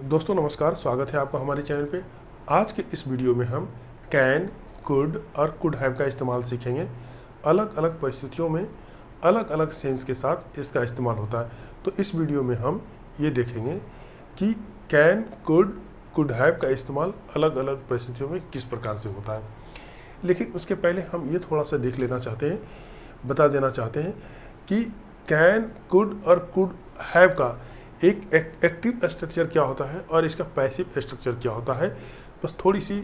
दोस्तों नमस्कार, स्वागत है आपका हमारे चैनल पे। आज के इस वीडियो में हम कैन, कुड और कुड हैव का इस्तेमाल सीखेंगे। अलग अलग परिस्थितियों में अलग अलग सेंस के साथ इसका इस्तेमाल होता है। तो इस वीडियो में हम ये देखेंगे कि कैन, कुड, कुड हैव का इस्तेमाल अलग अलग परिस्थितियों में किस प्रकार से होता है। लेकिन उसके पहले हम ये थोड़ा सा देख लेना चाहते हैं, बता देना चाहते हैं कि कैन, कुड और कुड हैव का एक एक्टिव स्ट्रक्चर क्या होता है और इसका पैसिव स्ट्रक्चर क्या होता है। बस थोड़ी सी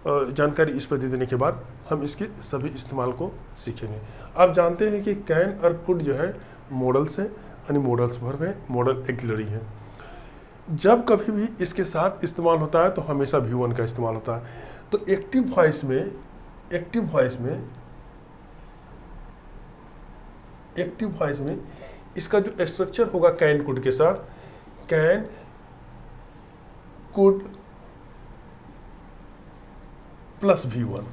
जानकारी इस पर दे देने के बाद हम इसके सभी इस्तेमाल को सीखेंगे। आप जानते हैं कि कैन और कुड जो है मॉडल्स हैं, यानी मॉडल्स वर्ब हैं, मॉडल एक्सिलरी हैं। जब कभी भी इसके साथ इस्तेमाल होता है तो हमेशा V1 का इस्तेमाल होता है। तो एक्टिव वॉइस में इसका जो स्ट्रक्चर होगा कैन कुड के साथ, कैन कुड प्लस V1।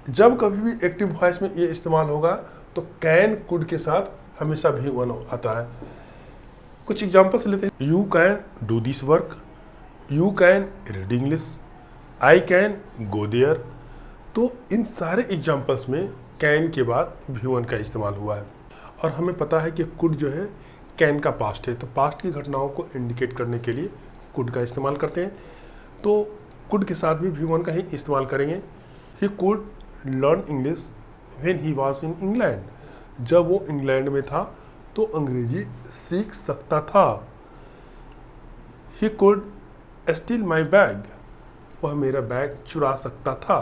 जब कभी भी एक्टिव वॉइस में ये इस्तेमाल होगा तो कैन कुड के साथ हमेशा V1 आता है। कुछ एग्जांपल्स लेते हैं। You can do this work, you can read English, I can go there. तो इन सारे एग्जांपल्स में कैन के बाद V1 का इस्तेमाल हुआ है। और हमें पता है कि कुड जो है कैन का पास्ट है, तो पास्ट की घटनाओं को इंडिकेट करने के लिए कुड का इस्तेमाल करते हैं। तो कुड के साथ भी V1 का ही इस्तेमाल करेंगे। He could learn English when he was in England. जब वो इंग्लैंड में था तो अंग्रेजी सीख सकता था। He could steel my bag. वह मेरा बैग चुरा सकता था।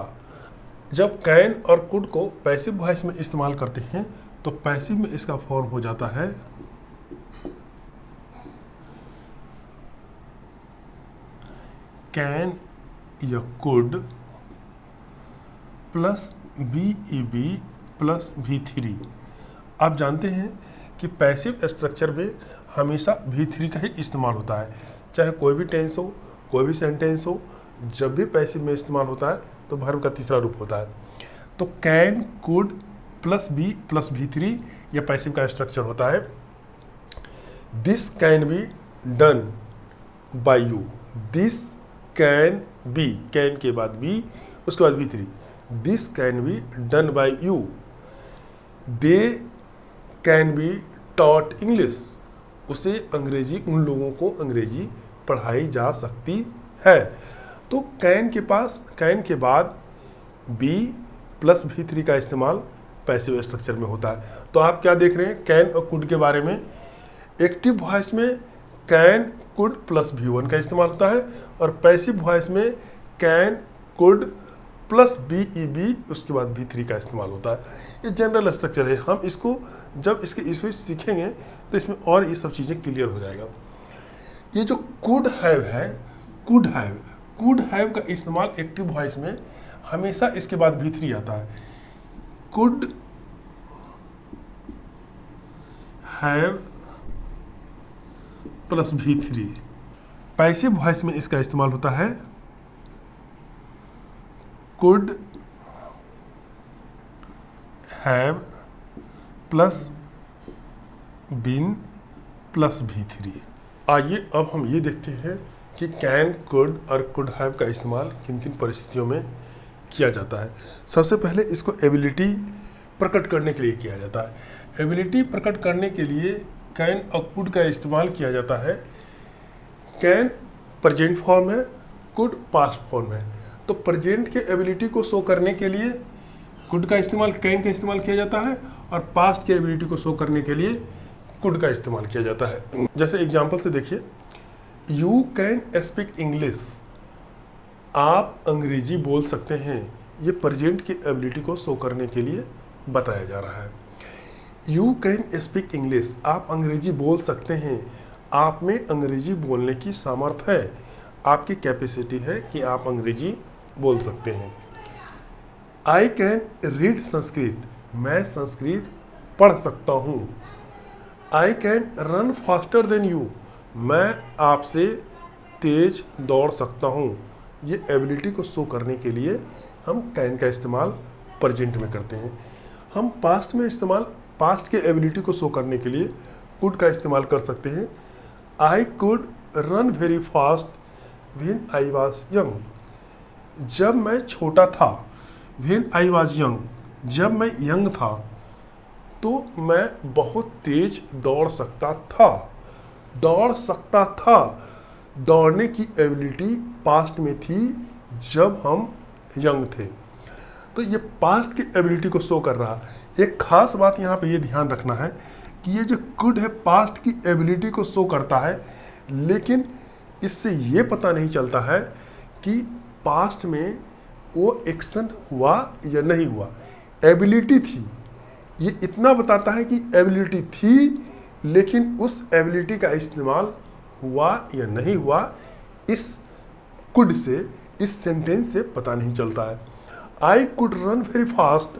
जब कैन और कुड को पैसिव वॉइस में इस्तेमाल करते हैं तो पैसिव में इसका फॉर्म हो जाता है कैन या could plus BEB plus V3। आप जानते हैं कि पैसिव स्ट्रक्चर में हमेशा V3 का ही इस्तेमाल होता है, चाहे कोई भी टेंस हो, कोई भी सेंटेंस हो। जब भी पैसिव में इस्तेमाल होता है तो वर्ब का तीसरा रूप होता है। तो can, could plus B plus V3 यह पैसिव का स्ट्रक्चर होता है। This can be done by you. This can be, can के बाद B, उसके बाद V3। This can be done by you. They can be taught English. उसे अंग्रेजी, उन लोगों को अंग्रेजी पढ़ाई जा सकती है। तो कैन के बाद B प्लस V3 का इस्तेमाल पैसिव स्ट्रक्चर में होता है। तो आप क्या देख रहे हैं कैन और कुड के बारे में। एक्टिव वॉइस में कैन, कुड प्लस V1 का इस्तेमाल होता है और पैसिव वॉइस में कैन, कुड प्लस BEB उसके बाद V3 का इस्तेमाल होता है। ये जनरल स्ट्रक्चर है। हम इसको जब इसके इशू सीखेंगे तो इसमें और ये सब चीज़ें क्लियर हो जाएगा। ये जो कुड हैव है, कुड हैव का इस्तेमाल एक्टिव वॉइस में हमेशा इसके बाद V3 आता है। Could have plus V3। Passive voice में इसका इस्तेमाल होता है could have plus been plus V3। आइए अब हम ये देखते हैं कि कैन, कुड और कुड हैव का इस्तेमाल किन किन परिस्थितियों में किया जाता है। सबसे पहले इसको एबिलिटी प्रकट करने के लिए किया जाता है। एबिलिटी प्रकट करने के लिए कैन और कुड का इस्तेमाल किया जाता है। कैन प्रेजेंट फॉर्म है, कुड पास्ट फॉर्म है। तो प्रेजेंट के एबिलिटी को शो करने के लिए कुड का इस्तेमाल, कैन का इस्तेमाल किया जाता है और पास्ट की एबिलिटी को शो करने के लिए कुड का इस्तेमाल किया जाता है। जैसे एग्जाम्पल से देखिए, यू कैन स्पीक इंग्लिश। आप अंग्रेजी बोल सकते हैं। ये प्रेजेंट की एबिलिटी को शो करने के लिए बताया जा रहा है। You can speak English. आप अंग्रेजी बोल सकते हैं। आप में अंग्रेजी बोलने की सामर्थ्य है, आपकी कैपेसिटी है कि आप अंग्रेजी बोल सकते हैं। I can read Sanskrit. मैं संस्कृत पढ़ सकता हूँ। I can run faster than you. मैं आपसे तेज दौड़ सकता हूँ। ये एबिलिटी को शो करने के लिए हम कैन का इस्तेमाल प्रेजेंट में करते हैं। हम पास्ट के एबिलिटी को शो करने के लिए कुड का इस्तेमाल कर सकते हैं। I could run very fast when I was young. जब मैं छोटा था, व्हेन आई वॉज यंग, जब मैं यंग था तो मैं बहुत तेज दौड़ सकता था। दौड़ सकता था, दौड़ने की एबिलिटी पास्ट में थी जब हम यंग थे। तो ये पास्ट की एबिलिटी को शो कर रहा। एक खास बात यहाँ पे ये ध्यान रखना है कि ये जो कुड है पास्ट की एबिलिटी को शो करता है, लेकिन इससे ये पता नहीं चलता है कि पास्ट में वो एक्शन हुआ या नहीं हुआ। एबिलिटी थी, ये इतना बताता है कि एबिलिटी थी, लेकिन उस एबिलिटी का इस्तेमाल हुआ या नहीं हुआ इस कुड से, इस सेंटेंस से पता नहीं चलता है। I could run very fast,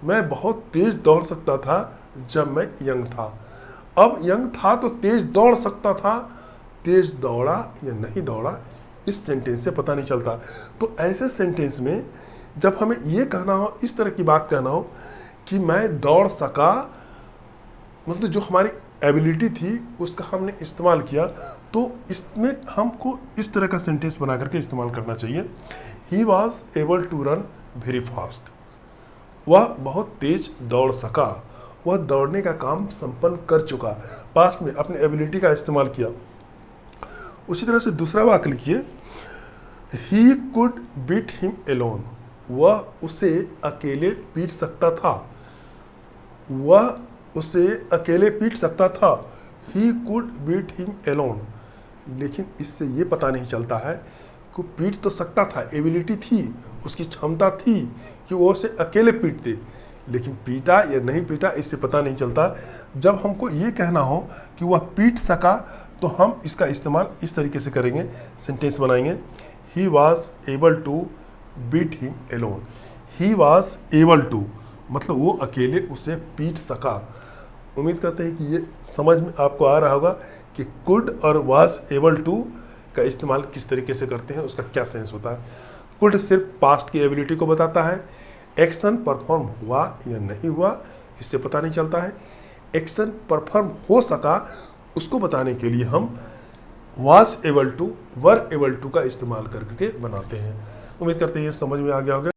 मैं बहुत तेज दौड़ सकता था जब मैं यंग था। अब यंग था तो तेज दौड़ सकता था, तेज दौड़ा या नहीं दौड़ा इस सेंटेंस से पता नहीं चलता। तो ऐसे सेंटेंस में जब हमें ये कहना हो, इस तरह की बात कहना हो कि मैं दौड़ सका, मतलब जो हमारी एबिलिटी थी उसका हमने इस्तेमाल किया, तो इसमें हमको इस तरह का सेंटेंस बना करके इस्तेमाल करना चाहिए। He was able to run very fast, वह बहुत तेज दौड़ सका, वह दौड़ने का काम संपन्न कर चुका, पास्ट में अपने एबिलिटी का इस्तेमाल किया। उसी तरह से दूसरा वाक्य लिखिए, he could beat him alone, वह उसे अकेले पीट सकता था। वह उसे अकेले पीट सकता था। He could beat him alone, लेकिन इससे ये पता नहीं चलता है कि पीट तो सकता था, एबिलिटी थी, उसकी क्षमता थी कि वो उसे अकेले पीट दे, लेकिन पीटा या नहीं पीटा इससे पता नहीं चलता। जब हमको ये कहना हो कि वह पीट सका तो हम इसका इस्तेमाल इस तरीके से करेंगे, सेंटेंस बनाएंगे, he was able to beat him alone. He was able to मतलब वो अकेले उसे पीट सका। उम्मीद करते हैं कि ये समझ में आपको आ रहा होगा कि कुड और वॉज एबल टू का इस्तेमाल किस तरीके से करते हैं, उसका क्या सेंस होता है। कुड सिर्फ पास्ट की एबिलिटी को बताता है, एक्शन परफॉर्म हुआ या नहीं हुआ इससे पता नहीं चलता है। एक्शन परफॉर्म हो सका उसको बताने के लिए हम was able to, were able to का इस्तेमाल करके बनाते हैं। उम्मीद करते हैं ये समझ में आ गया होगा।